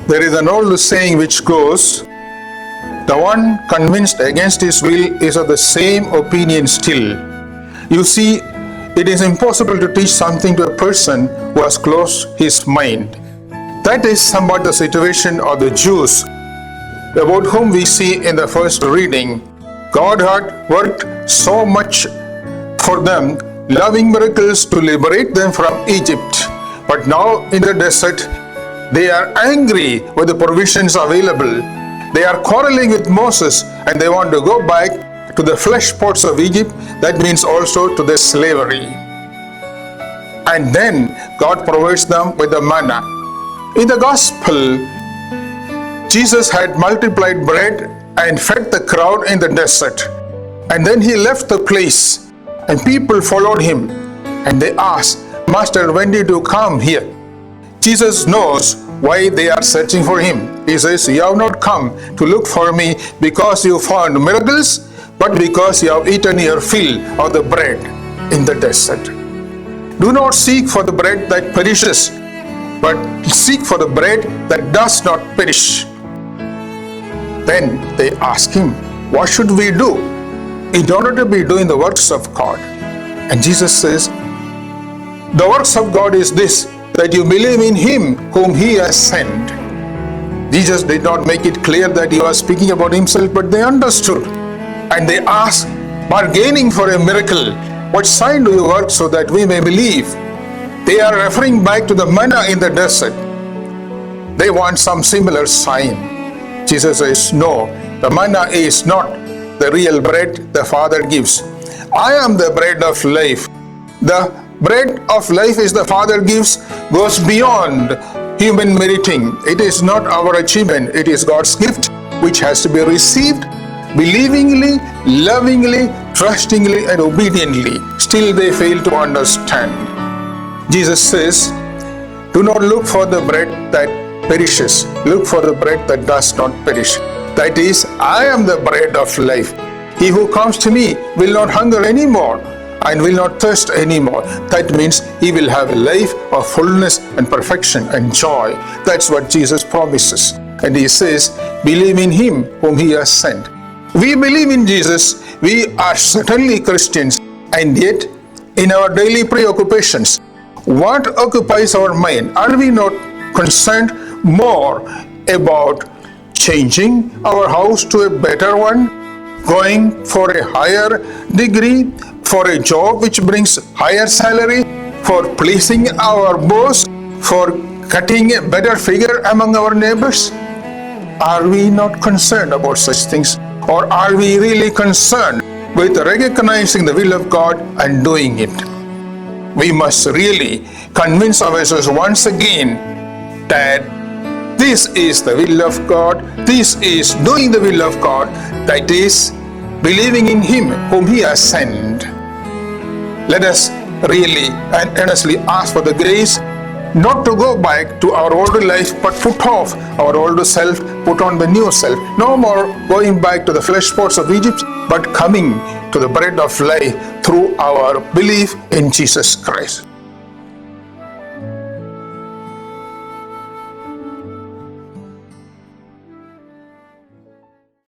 There is an old saying which goes, "The one convinced against his will is of the same opinion still." You see, it is impossible to teach something to a person who has closed his mind. That is somewhat the situation of the Jews, about whom we see in the first reading. God had worked so much for them, loving miracles to liberate them from Egypt. But now in the desert, they are angry with the provisions available. They are quarreling with Moses and they want to go back to the flesh pots of Egypt. That means also to the slavery. And then God provides them with the manna. In the gospel, Jesus had multiplied bread and fed the crowd in the desert. And then he left the place and people followed him. And they asked, "Master, when did you come here?" Jesus knows why they are searching for him. He says, "You have not come to look for me because you found miracles, but because you have eaten your fill of the bread in the desert. Do not seek for the bread that perishes, but seek for the bread that does not perish." Then they ask him, "What should we do in order to be doing the works of God?" And Jesus says, "The works of God is this, that you believe in him whom he has sent." Jesus did not make it clear that he was speaking about himself, but they understood. And they asked, bargaining for a miracle, "What sign do you work so that we may believe?" They are referring back to the manna in the desert. They want some similar sign. Jesus says, "No, the manna is not the real bread the Father gives. I am the bread of life. The bread of life is the Father gives goes beyond human meriting. It is not our achievement. It is God's gift which has to be received believingly, lovingly, trustingly, and obediently." Still they fail to understand. Jesus says, "Do not look for the bread that perishes. Look for the bread that does not perish. That is, I am the bread of life. He who comes to me will not hunger anymore and will not thirst anymore." That means he will have a life of fullness and perfection and joy. That's what Jesus promises. And he says, "Believe in him whom he has sent." We believe in Jesus. We are certainly Christians. And yet, in our daily preoccupations, what occupies our mind? Are we not concerned more about changing our house to a better one, going for a higher degree, for a job which brings higher salary, for pleasing our boss, for cutting a better figure among our neighbors? Are we not concerned about such things? Or are we really concerned with recognizing the will of God and doing it? We must really convince ourselves once again that this is the will of God, this is doing the will of God, that is believing in him whom he has sent. Let us really and earnestly ask for the grace not to go back to our old life, but put off our old self, put on the new self. No more going back to the flesh pots of Egypt, but coming to the bread of life through our belief in Jesus Christ.